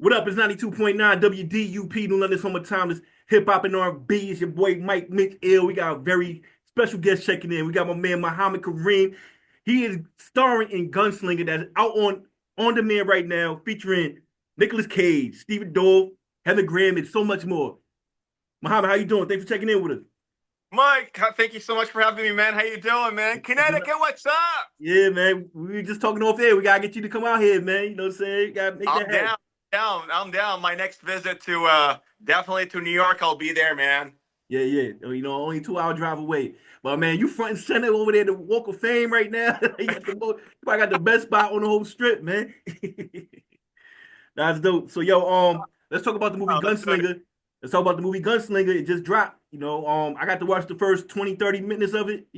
What up? It's 92.9 WDUP, New London Summer Timeless Hip Hop and R&B. It's your boy Mike Mitch Ill. We got a very special guest checking in. We got my man Mohamed Karim. He is starring in Gunslinger that's out on demand right now, featuring Nicolas Cage, Stephen Dorff, Heather Graham, and so much more. Mohamed, how you doing? Thanks for checking in with us. Mike, thank you so much for having me, man. How you doing, man? Connecticut, what's up? Yeah, man. We were just talking off air. We gotta get you to come out here, man. You know what I'm saying? You gotta make that I'm happen. down. My next visit to definitely to New York, I'll be there, man. Yeah, yeah. Only 2 hour drive away. But man, you front and center over there, the Walk of Fame right now. You probably got the best spot on the whole strip, man. That's dope. So let's talk about the movie Oh, that's good. Gunslinger. Let's talk about the movie Gunslinger. It just dropped. I got to watch the first 20, 30 minutes of it,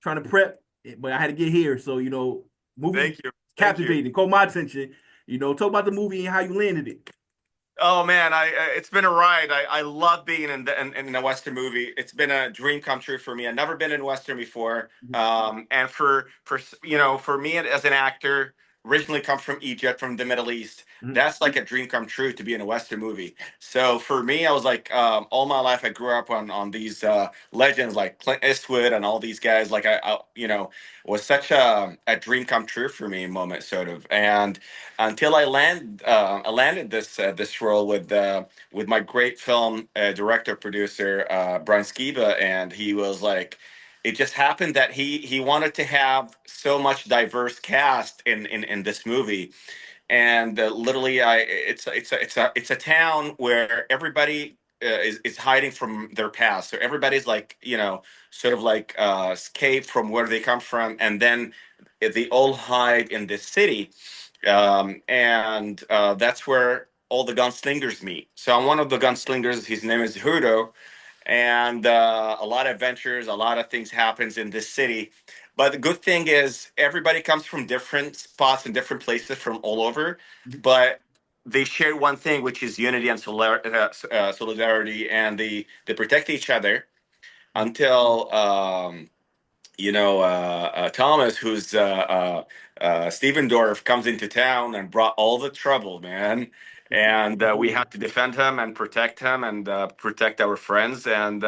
trying to prep, but I had to get here. So, movie Thank you. Thank you. captivating, caught my attention. Talk about the movie and how you landed it. Oh man, it's been a ride. I love being in a Western movie. It's been a dream come true for me. I've never been in Western before. And for me as an actor, originally come from Egypt, from the Middle East. Mhm. That's like a dream come true to be in a Western movie. So for me, I was like, all my life I grew up on these legends like Clint Eastwood and all these guys. Like was such a dream come true for me moment, sort of. And until I landed this role with my great film director producer Brian Skiba, and he was like, it just happened that he wanted to have so much diverse cast in this movie, and literally it's a town where everybody is hiding from their past, so everybody's like sort of like escape from where they come from, and then they all hide in this city, and that's where all the gunslingers meet. So I'm one of the gunslingers. His name is Hudo, and a lot of adventures, a lot of things happens in this city. But the good thing is everybody comes from different spots and different places from all over, but they share one thing, which is unity and solidarity, and they protect each other until Thomas, who's Steven Dorff, comes into town and brought all the trouble, man. And we had to defend him and protect him and protect our friends. And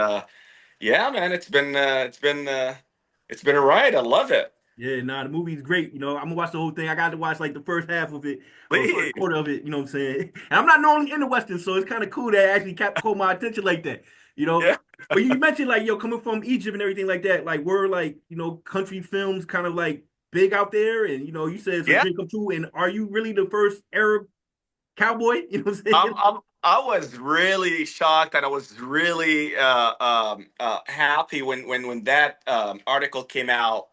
yeah, man, it's been a ride. I love it. Yeah, nah, the movie's great. I'm gonna watch the whole thing. I got to watch like the first half of it or the first Please. quarter of it. You know what I'm saying? And I'm not normally into Western, so it's kind of cool that it actually caught my attention like that. You know, Yeah. but you mentioned like coming from Egypt and everything like that. Like we're like country films kind of like big out there, and you said it's a Yeah. dream come true. And are you really the first Arab cowboy? You know what I'm saying? I was really shocked, and I was really happy when that article came out.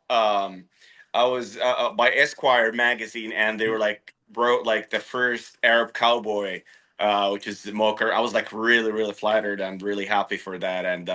I was by Esquire magazine, and they were like wrote like the first Arab cowboy, which is Moker. I was like really really flattered and really happy for that. And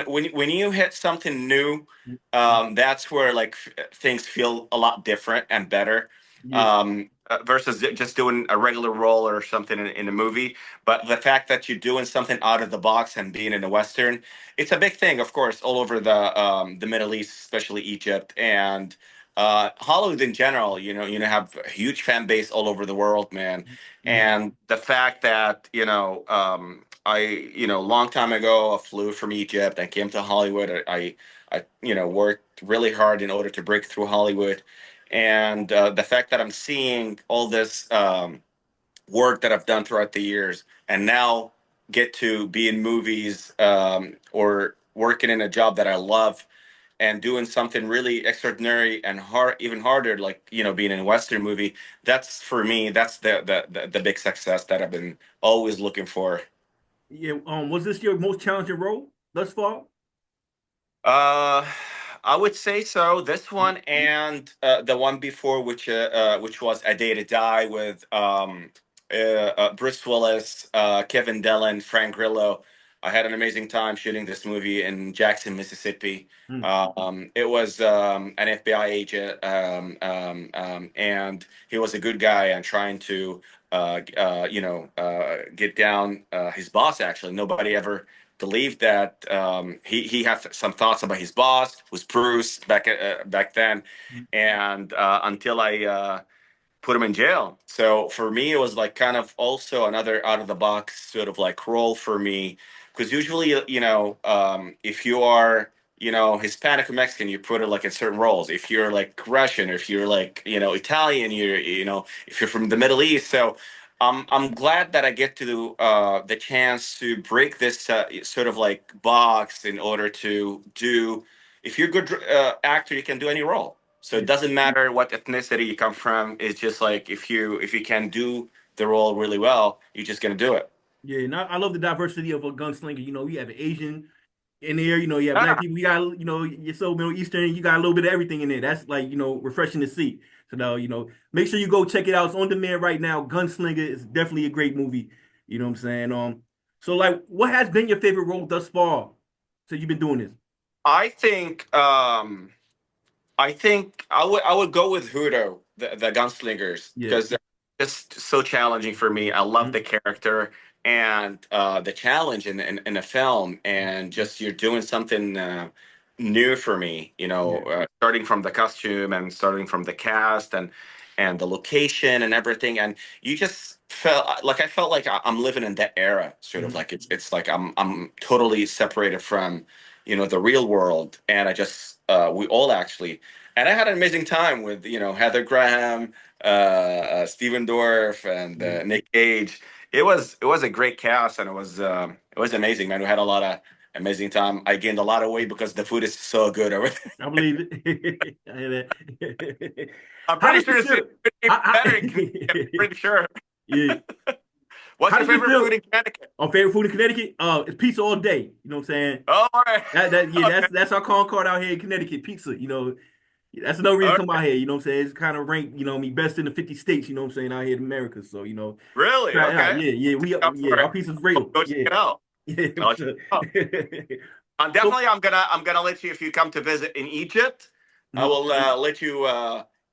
when you hit something new, that's where like things feel a lot different and better. Yeah, Versus just doing a regular role or something in a movie. But the fact that you're doing something out of the box and being in a Western, it's a big thing, of course, all over the Middle East, especially Egypt and Hollywood in general. Have a huge fan base all over the world, man. yeah. And the fact that long time ago, I flew from Egypt and came to Hollywood. I worked really hard in order to break through Hollywood, and the fact that I'm seeing all this work that I've done throughout the years, and now get to be in movies or working in a job that I love and doing something really extraordinary and hard, even harder, like being in a Western movie. That's for me. That's the big success that I've been always looking for. Yeah. Was this your most challenging role thus far? Uh, I would say so. This one and the one before, which was A Day to Die with Bruce Willis, Kevin Dillon, Frank Grillo. I had an amazing time shooting this movie in Jackson, Mississippi. Mm. It was an FBI agent, and he was a good guy and trying to, get down his boss. Actually, nobody ever believed that he had some thoughts about his boss, was Bruce back then, and until I put him in jail. So for me, it was like kind of also another out of the box sort of like role for me, because usually, if you are, Hispanic or Mexican, you put it like in certain roles. If you're like Russian, or if you're like, Italian, if you're from the Middle East. So I'm glad that I get to the chance to break this sort of like box in order to do. If you're a good actor, you can do any role. So it Yeah. doesn't matter what ethnicity you come from. It's just like if you can do the role really well, you're just gonna do it. Yeah, and I love the diversity of a gunslinger. You have an Asian in there, you have black Ah, people, you got, you're so Middle Eastern, you got a little bit of everything in there. That's like, refreshing to see. So now, make sure you go check it out. It's on demand right now. Gunslinger is definitely a great movie. You know what I'm saying? So like what has been your favorite role thus far since you've been doing this? I think I would go with Hudo, the Gunslingers, Yeah. because they're just so challenging for me. I love the Mhm. character and the challenge in the film, and just you're doing something new for me. Yeah. Starting from the costume and starting from the cast and the location and everything, and you just felt like I'm living in that era, sort of Mhm. like it's like I'm totally separated from the real world, and we all actually, and I had an amazing time with Heather Graham, Stephen Dorff, and Yeah. Nick Cage. It was a great cast, and it was amazing, man. We had a lot of amazing time. I gained a lot of weight because the food is so good over there. I believe it. I hear that. I'm How pretty does it sure it's feel? even better in Connecticut. I'm pretty sure. Yeah. What's How your does it favorite feel? food in Connecticut? Our favorite food in Connecticut? It's pizza all day. You know what I'm saying? Oh, all right. Yeah, Okay. that's our calling card out here in Connecticut, pizza. That's another reason to come Okay. out here. You know what I'm saying? It's kind of ranked, me best in the 50 states. You know what I'm saying? Out here in America. So Really? try it out. Okay. Yeah, yeah, Up for our it. pizza's I'll real. go check Yeah, it out. yeah. I'll check it out. I'm So, definitely. I'm gonna let you, if you come to visit in Egypt. I mhm. will let you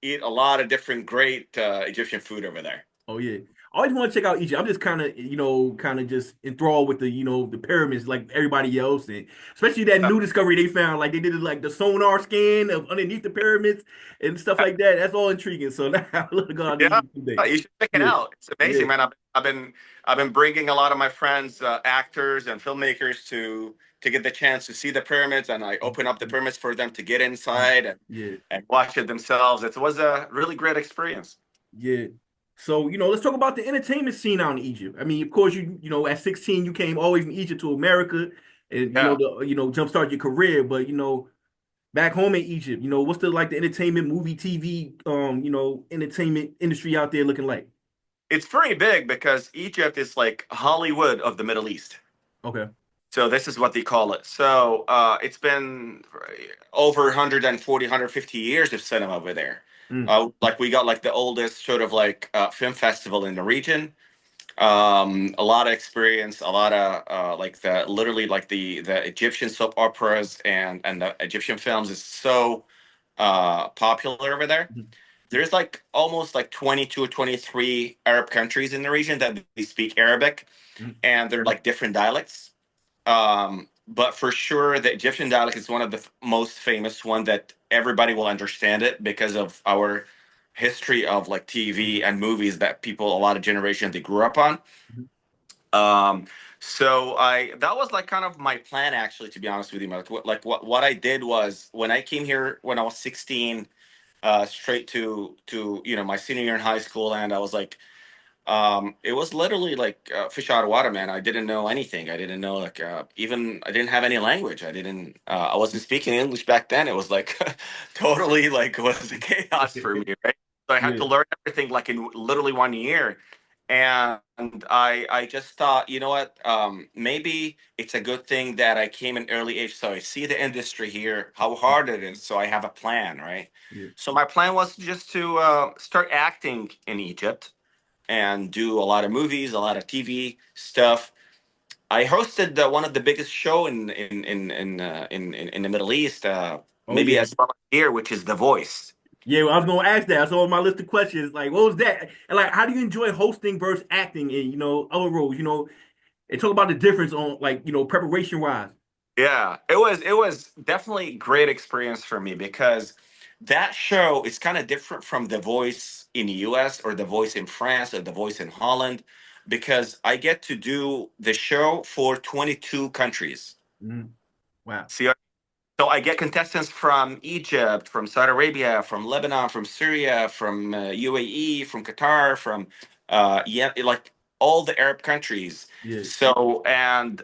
eat a lot of different great Egyptian food over there. Oh yeah. I always want to check out Egypt. I'm just kind of just enthralled with the pyramids like everybody else, and especially that new discovery they found. Like they did like the sonar scan of underneath the pyramids and stuff like that. That's all intriguing. So now I love to go out to Yeah, Egypt today. you should check it Yeah, out. It's yeah, amazing, man. I've been bringing a lot of my friends, actors and filmmakers, to get the chance to see the pyramids, and I open up the pyramids for them to get inside yeah, and watch it themselves. It was a really great experience. yeah. So let's talk about the entertainment scene out in Egypt. I mean, of course, at 16 you came all the way from Egypt to America, and Yeah. jumpstart your career. But back home in Egypt, what's the entertainment, movie, TV, entertainment industry out there looking like? It's very big because Egypt is like Hollywood of the Middle East. Okay. So this is what they call it. So it's been over 140, 150 years of cinema over there. Mm, Like we got like the oldest sort of like film festival in the region. A lot of experience, a lot of like the literally like the Egyptian soap operas and the Egyptian films is so popular over there. mhm, There's like almost like 22 or 23 Arab countries in the region that they speak Arabic, mhm, and they're like different dialects. But for sure, the Egyptian dialect is one of the most famous one that everybody will understand it because of our history of like TV and movies that people, a lot of generations, they grew up on. mhm. Um, so I that was like kind of my plan, actually, to be honest with you. What I did was when I came here when I was 16, straight to my senior year in high school, and I was like, it was literally like fish out of water, man. I didn't know anything. I didn't know like even I didn't have any language. I wasn't speaking English back then. It was like totally like it was a chaos for me, right? So I had Yeah, to learn everything like in literally 1 year. And I just thought, you know what? Maybe it's a good thing that I came in early age, so I see the industry here, how hard it is, so I have a plan, right? yeah. So my plan was just to start acting in Egypt and do a lot of movies, a lot of TV stuff. I hosted one of the biggest show in the Middle East, Oh maybe yeah. as well here, which is The Voice. Yeah, well, I was gonna ask that. That's on my list of questions. Like, what was that? And like, how do you enjoy hosting versus acting in, other roles? And talk about the difference on like, preparation wise. Yeah, it was definitely a great experience for me because that show is kind of different from The Voice in the US or The Voice in France or The Voice in Holland because I get to do the show for 22 countries. Mhm. Wow. See, so I get contestants from Egypt, from Saudi Arabia, from Lebanon, from Syria, from UAE, from Qatar, from yeah, like all the Arab countries. Yeah. So and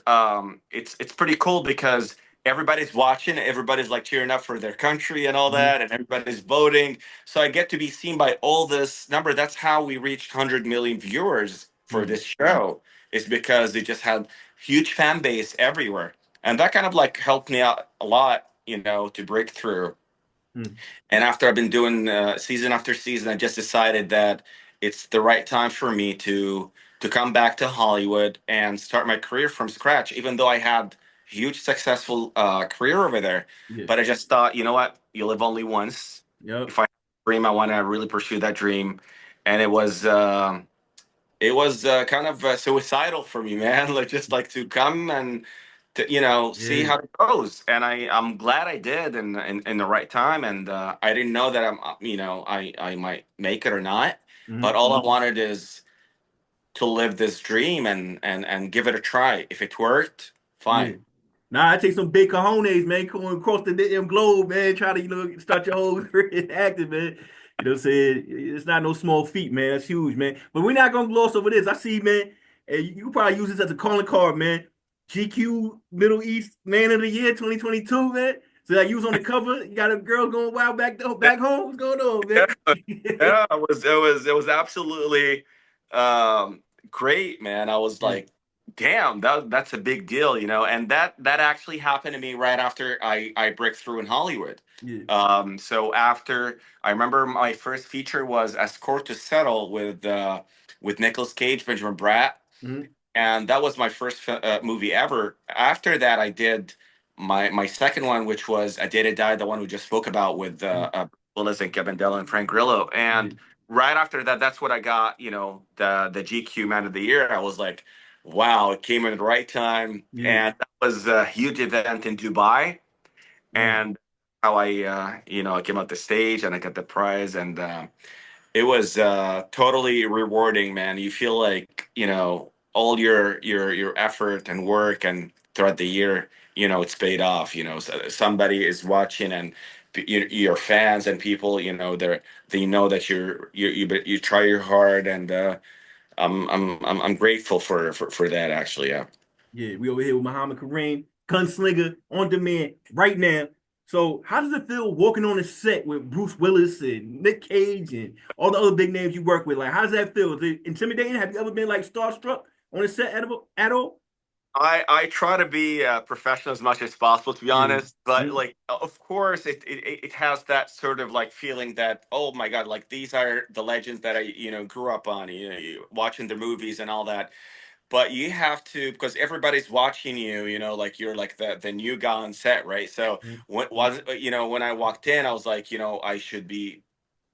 it's pretty cool because everybody's watching, everybody's like cheering up for their country and all Mhm. that, and everybody's voting. So I get to be seen by all this number. That's how we reached 100 million viewers for Yeah. this show. Is because they just had huge fan base everywhere, and that kind of like helped me out a lot, to break through. Mm. And after I've been doing season after season, I just decided that it's the right time for me to come back to Hollywood and start my career from scratch. Even though I had huge successful career over there, Yeah. but I just thought, you know what, you live only once. Yep. If I have a dream, I want to really pursue that dream, and it was kind of suicidal for me, man. Like just like to come and to see Yeah. how it goes, and I'm glad I did in the right time, and I didn't know that I might make it or not, but Mhm. all I wanted is to live this dream and give it a try. If it worked, Yeah. fine. Nah, I take some big cojones, man, going across the damn globe, man, try to, start your whole career acting, man. You know what I'm saying? It's not no small feat, man. That's huge, man. But we're not gonna gloss over this. I see, man, and you probably use this as a calling card, man. GQ Middle East Man of the Year 2022, man. So like you was on the cover, you got a girl going wild back home. What's going on, Yeah, man? yeah, it was absolutely um, great, man. I was Yeah, like, damn, that's a big deal, and that actually happened to me right after I break through in Hollywood. yeah. So after I remember my first feature was Escort to Settle with Nicolas Cage, Benjamin Bratt, Mhm. and that was my first movie ever. After that, I did my second one, which was A Day to Die, the one we just spoke about with Mhm. Willis and Kevin Della and Frank Grillo. Yeah, And right after that, that's what I got. The GQ Man of the Year. I was like, wow, it came in the right time, yeah. and that was a huge event in Dubai. Mm. And how I came out the stage and I got the prize, and it was totally rewarding, man. You feel like, all your effort and work and throughout the year, it's paid off. Somebody is watching, and your fans and people, they know that you try your hard, and I'm grateful for that, actually. Yeah. Yeah, we over here with Mohamed Karim, Gunslinger on demand right now. So, how does it feel walking on a set with Bruce Willis and Nick Cage and all the other big names you work with? Like, how does that feel? Is it intimidating? Have you ever been like starstruck on a set at all? I try to be professional as much as possible, to be Yeah. honest. But Mm, like, of course, it has that sort of like feeling that, oh my God, like these are the legends that I grew up on, watching the movies and all that. But you have to, because everybody's watching you, like you're like the new guy on set, right? So mm, when I walked in, I was like, I should be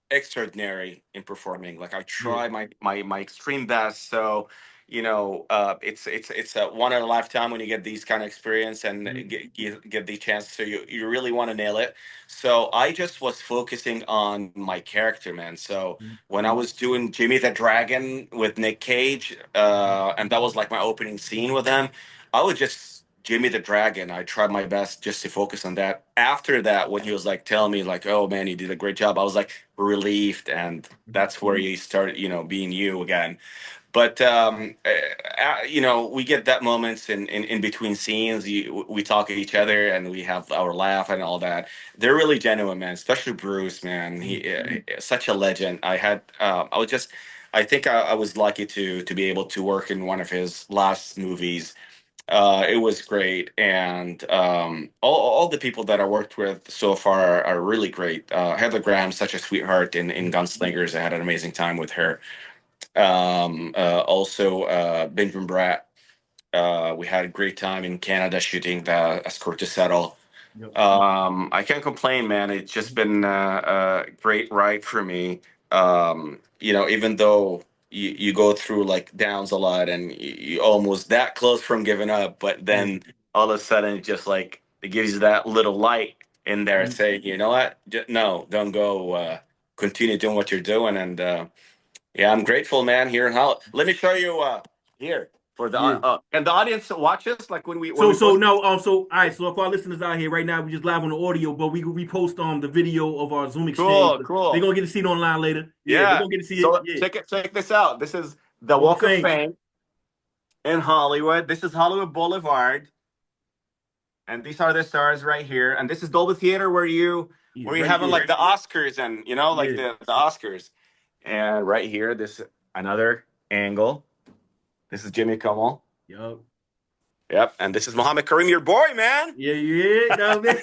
extraordinary in performing. Like I yeah. try my extreme best. So, it's a one in a lifetime when you get these kind of experience and Mm, get the chance. So you really want to nail it. So I just was focusing on my character, man. So mm, when I was doing Jimmy the Dragon with Nick Cage, mm, and that was like my opening scene with him, I was just Jimmy the Dragon. I tried my best just to focus on that. After that, when he was like telling me like, "Oh man, you did a great job," I was like relieved, and mm, that's where you start, being you again. But we get that moments in between scenes. We talk to each other and we have our laugh and all that. They're really genuine, man. Especially Bruce, man. mm, He such a legend. I think I was lucky to be able to work in one of his last movies. It was great, and all the people that I worked with so far are really great. Heather Graham, such a sweetheart in mm, Gunslingers. I had an amazing time with her. Also, Benjamin Bratt. We had a great time in Canada shooting the Escort to Settle. yep, I can't complain, man. It's just mm, been a great ride for me. Even though you go through like downs a lot and you almost that close from giving up, but yeah, then all of a sudden it just like it gives you that little light in there Mhm. saying, you know what, no, don't go. Continue doing what you're doing, and yeah, I'm grateful, man. Here in Hollywood. Let me show you here for the Yeah. and the audience watch us like when So we so post. now so all right. So if our listeners out here right now, we just live on the audio, but we repost the video of our Zoom exchange. Cool, They're cool. gonna get to see it online later. Yeah, they're Yeah. gonna get to see it. So Yeah. check this out. This is the Walk of Walk of Fame. Fame in Hollywood. This is Hollywood Boulevard, and these are the stars right here. And this is Dolby Theater Yeah, where you right having there. like the Oscars and like Yeah. the Oscars. And right here, this another angle. This is Jimmy Kimmel. Yup. Yep, and this is Mohamed Karim, your boy, man. Yeah, yeah, no, man.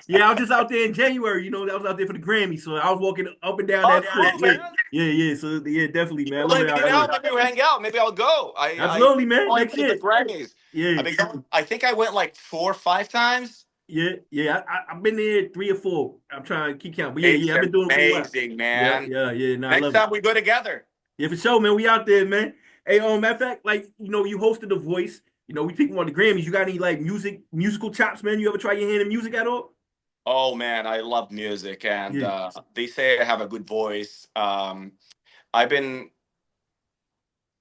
Yeah, I was just out there in January, I was out there for the Grammy, so I was walking up and down Oh, that strip. cool, Yeah, man. yeah, yeah. So yeah, definitely, man. I love it Let me out know. here. Maybe we'll hang out. Maybe I'll go. I Absolutely, man. only Next played the year. Grammys. Yeah, I think I went like 4 or 5 times. yeah, yeah. I've been there 3 or 4. I'm trying to keep count, but yeah, It's yeah. I've been doing it for a while. amazing, Yeah, man. yeah, yeah. No, I Next love it. time we go together. Yeah, for sure, man. We out there, man. Hey, matter of fact, like you hosted The Voice. We speaking about the Grammys. You got any like musical chops, man? You ever try your hand in music at all? Oh man, I love music, and Yeah, they say I have a good voice. I've been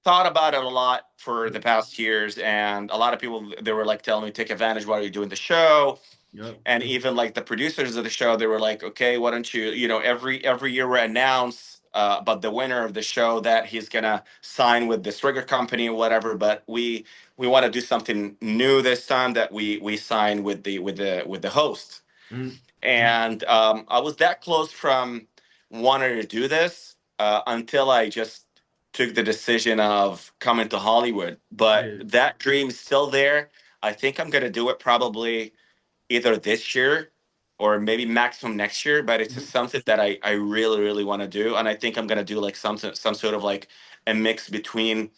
thought about it a lot for the past years, and a lot of people they were like telling me take advantage while you're doing the show. yeah, And even like the producers of the show, they were like, okay, why don't you, every year we announce about the winner of the show that he's gonna sign with this record company or whatever. But we want to do something new this time, that we sign with the host. mm, And I was that close from wanting to do this until I just took the decision of coming to Hollywood. But yeah, that dream's still there. I think I'm gonna do it probably either this year or maybe maximum next year. But it's just mm, something that I really really want to do, and I think I'm gonna do like some sort of like a mix between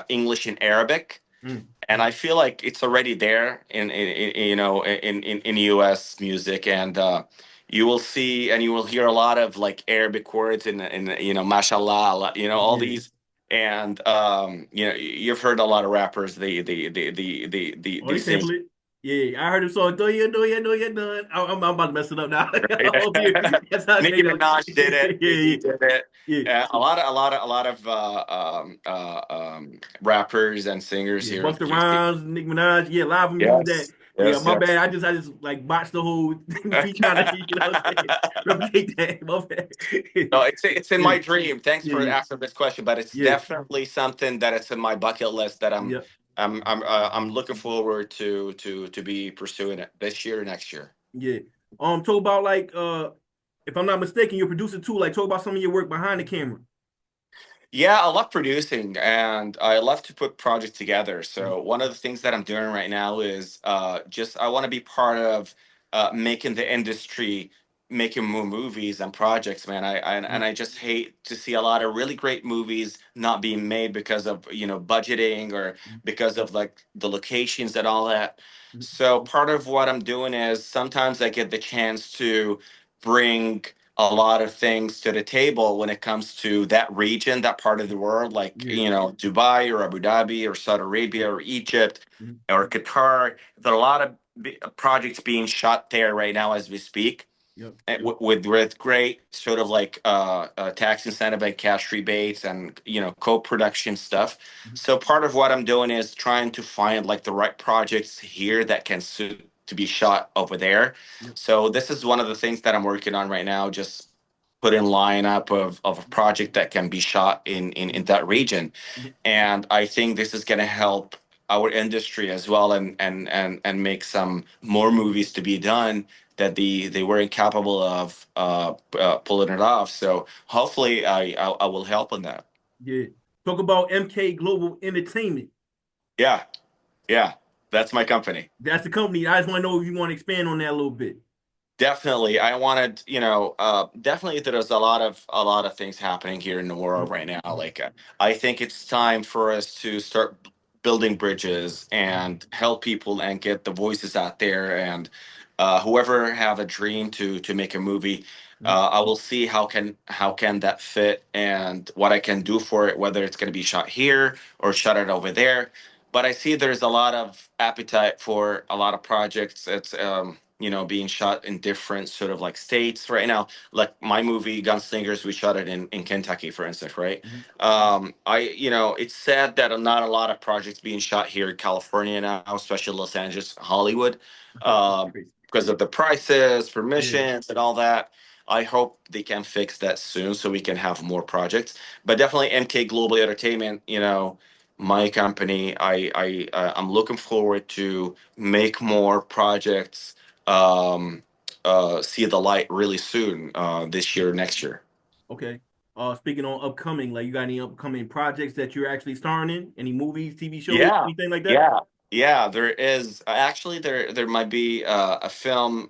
English and Arabic. mm, And I feel like it's already there in U.S. music, and you will see and you will hear a lot of like Arabic words in mashallah, all yeah. these. And you've heard a lot of rappers Oh, they they sing. sample it. Yeah, I heard him song. Do you done? I'm about to mess it up now. Right? Oh, dear. That's how I Nicki say that. Minaj did it. Yeah, Nicki did it. yeah, A lot of rappers and singers yeah. here. Busta Rhymes, Nicki Minaj. Yeah, a lot of them use that. Yes, Yeah, yes, my yes. bad. I just like botched the whole me trying to, what I'm saying, replicate that. My bad. No, it's in Yeah, my dream. Thanks yeah, for yeah, asking this question, but it's yeah, definitely something that it's in my bucket list that yeah, I'm looking forward to be pursuing it this year or next year. yeah. Talk about like if I'm not mistaken, you're a producer too. Like talk about some of your work behind the camera. Yeah, I love producing and I love to put projects together. So one of the things that I'm doing right now is just I want to be part of making the industry, making more movies and projects, man. And I just hate to see a lot of really great movies not being made because of budgeting or because of like the locations and all that. So part of what I'm doing is sometimes I get the chance to bring a lot of things to the table when it comes to that region, that part of the world, like Yeah. Dubai or Abu Dhabi or Saudi Arabia or Egypt Mhm. or Qatar. There are a lot of projects being shot there right now as we speak, Yep. with great sort of like tax incentive and cash rebates and co-production stuff. Mhm. So part of what I'm doing is trying to find like the right projects here that can suit to be shot over there. Yep. So this is one of the things that I'm working on right now. Just put in lineup of a project that can be shot in that region, Mhm. and I think this is going to help our industry as well, and make some more movies to be done that they weren't capable of pulling it off. So hopefully I will help on that. Yeah. Talk about MK Global Entertainment. Yeah, yeah, that's my company. That's the company. I just want to know if you want to expand on that a little bit. Definitely, I wanted, definitely there's a lot of things happening here in the world Mhm. right now. Like, I think it's time for us to start building bridges and help people and get the voices out there. And whoever have a dream to make a movie, Mhm. I will see how can that fit and what I can do for it, whether it's going to be shot here or shot it over there. But I see there's a lot of appetite for a lot of projects. It's being shot in different sort of like states right now. Like my movie Gunslingers, we shot it in Kentucky, for instance, right? Mhm. It's sad that not a lot of projects being shot here in California now, especially Los Angeles, Hollywood, Crazy. because of the prices, Yeah. permissions, and all that. I hope they can fix that soon so we can have more projects. But definitely MK Global Entertainment, my company, I'm looking forward to make more projects see the light really soon, this year, next year. Okay. Speaking on upcoming, like you got any upcoming projects that you're actually starring in? Any movies, TV shows, Yeah, anything like that? yeah, yeah. There is actually there might be a film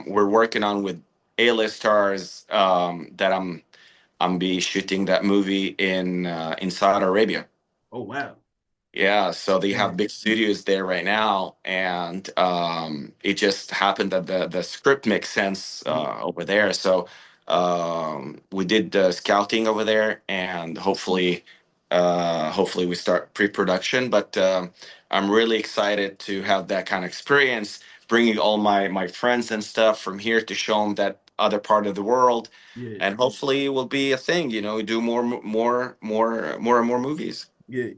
we're working on with A-list stars that I'm be shooting that movie in Saudi Arabia. Oh wow. Yeah, so they Yeah. have big studios there right now, and it just happened that the script makes sense Mhm. over there. So we did the scouting over there, and hopefully we start pre-production. But I'm really excited to have that kind of experience, bringing all my friends and stuff from here to show them that other part of the world, Yeah. and hopefully it will be a thing. We do more and more movies. Yeah.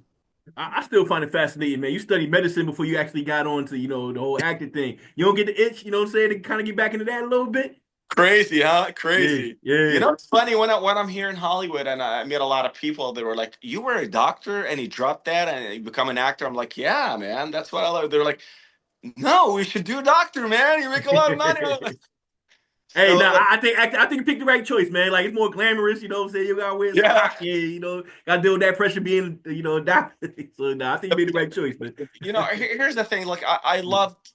I still find it fascinating, man. You studied medicine before you actually got on to, the whole acting thing. You don't get the itch, you know what I'm saying, to kind of get back into that a little bit? Crazy, huh? Yeah, Crazy. yeah, It's funny when I'm here in Hollywood and I meet a lot of people that were like, "You were a doctor and you dropped that and you become an actor." I'm like, "Yeah, man, that's what I love." They're like, "No, we should do doctor, man. You make a lot of money." Hey, So now I think you picked the right choice, man. Like it's more glamorous, you know what I'm saying? You gotta wear a yeah, sock, yeah, gotta deal with that pressure being, a doctor. So nah, I think you made the right choice, man. here's the thing. Like I loved,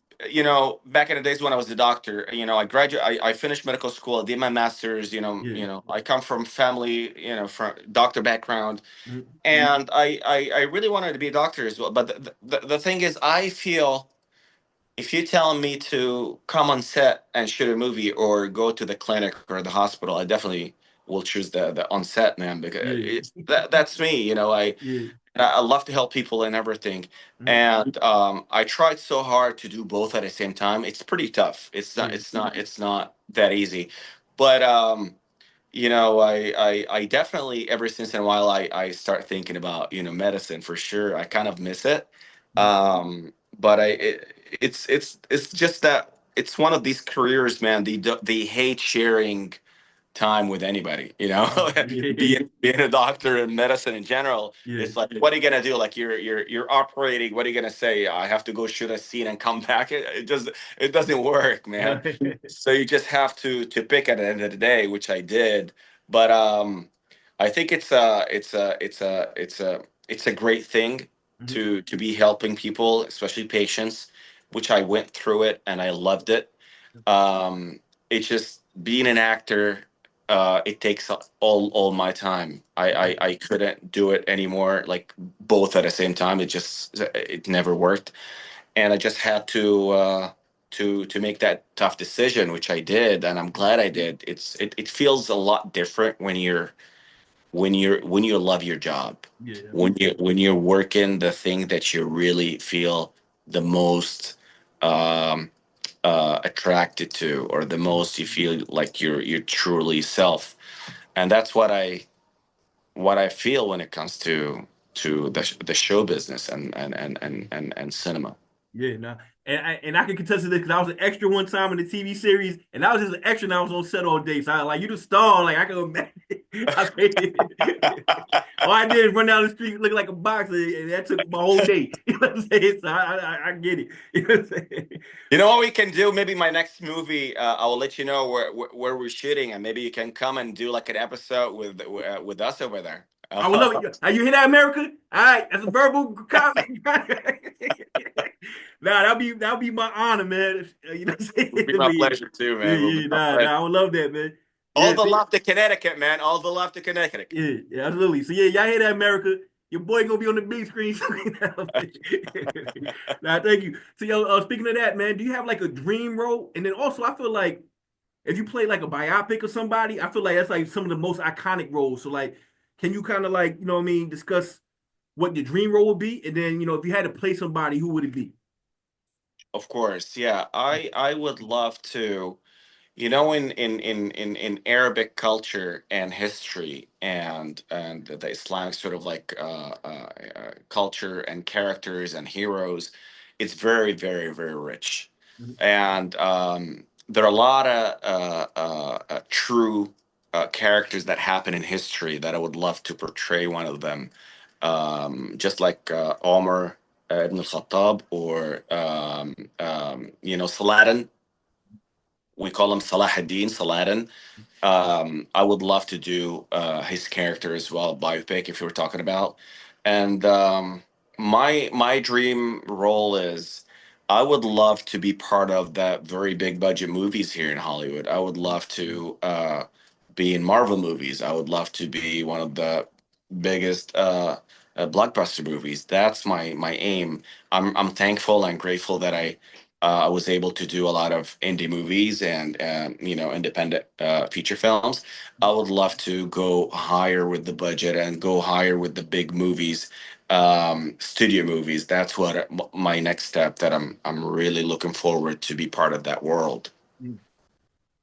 back in the days when I was a doctor. I finished medical school. I did my master's. Yeah. I come from family, from doctor background. Mhm. And I really wanted to be a doctor as well. But the thing is, I feel if you're telling me to come on set and shoot a movie or go to the clinic or the hospital, I definitely will choose the on set, man, because Yeah, that's me. yeah. I love to help people and everything. Mhm. And I tried so hard to do both at the same time. It's pretty tough. It's not. Yeah. It's not that easy. But I definitely every once in a while I start thinking about medicine for sure. I kind of miss it, Mhm. but it's just that it's one of these careers, man. They hate sharing time with anybody. Yeah. Being a doctor and medicine in general, Yeah. it's like, what are you gonna do? Like you're operating. What are you gonna say? I have to go shoot a scene and come back. It doesn't work, man. So you just have to pick at the end of the day, which I did. But I think it's a great thing Mhm. to be helping people, especially patients, which I went through it and I loved it. It's just being an actor. It takes all my time. I couldn't do it anymore, like both at the same time. It never worked, and I just had to make that tough decision, which I did, and I'm glad I did. It feels a lot different when you love your job, Yeah. when you're working the thing that you really feel the most um, attracted to, or the Mhm. most you feel like you're truly self, and that's what I feel when it comes to the show business and cinema. Yeah, nah. And I can contest to this because I was an extra one time in the TV series, and I was just an extra, and I was on set all day. So like you the star, like I can imagine. I paid all I did is run down the street looking like a boxer, and that took my whole day. You know what I'm saying? So I get it. You know what I'm saying? You know what we can do? Maybe my next movie, I will let you know where we're shooting, and maybe you can come and do like an episode with us over there. I would love it. Are you hear that, America? All right, that's a verbal comment. Nah, that'll be my honor, man. You know what I'm saying? It'll be But my yeah, pleasure too, yeah, man. It'll be yeah. my Nah, pleasure. I would love that, man. All Yeah, the love to Connecticut, man. All the love to Connecticut. yeah, yeah, absolutely. So yeah, y'all hear that, America? Your boy gonna be on the big screen soon. Nah, thank you. So yo, speaking of that, man, do you have like a dream role? And then also, I feel like if you play like a biopic of somebody, I feel like that's like some of the most iconic roles. So like, can you kind of like, you know what I mean, discuss what your dream role would be, and then if you had to play somebody, who would it be? Of course, yeah. I would love to, in Arabic culture and history and the Islamic sort of like culture and characters and heroes, it's very, very, very rich, Mhm. and there are a lot of true characters that happen in history that I would love to portray one of them, just like Omar ibn al-Khattab, or Saladin. We call him Salah ad-Din, Saladin. I would love to do his character as well, biopic, if you were talking about. And my dream role is, I would love to be part of that very big budget movies here in Hollywood. I would love to be in Marvel movies. I would love to be one of the biggest blockbuster movies. That's my aim. I'm thankful and grateful that I was able to do a lot of indie movies and independent feature films. I would love to go higher with the budget and go higher with the big movies, studio movies. That's what my next step, that I'm really looking forward to be part of that world. Mhm.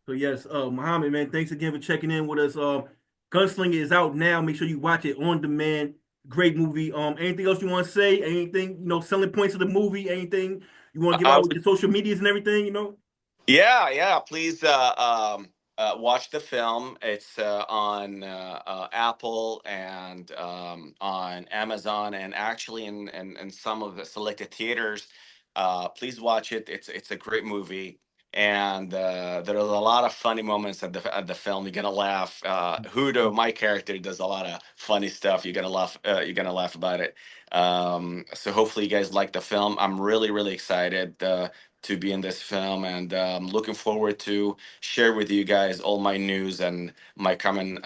So yes, Mohammed, man, thanks again for checking in with us. Gunslinger is out now. Make sure you watch it on demand. Great movie. Anything else you want to say? Anything, selling points of the movie? Anything you want to give I out with your social medias and everything? Yeah, yeah. Please watch the film. It's on Apple and on Amazon, and actually in some of the selected theaters. Please watch it. It's a great movie, and there are a lot of funny moments at the film. You're gonna laugh. Hudo, my character, does a lot of funny stuff. You're gonna laugh. You're gonna laugh about it. So hopefully you guys like the film. I'm really, really excited to be in this film, and looking forward to share with you guys all my news and my coming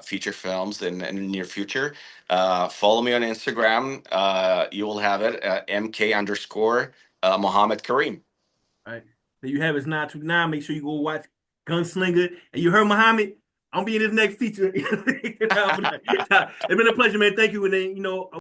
feature films in the near future. Follow me on Instagram. You will have it at MK underscore Mohamed Karim. All right. There you have it. It's 929. Make sure you go watch Gunslinger. And you heard Muhammad. I'm being his next feature. It's been a pleasure, man. Thank you. And then,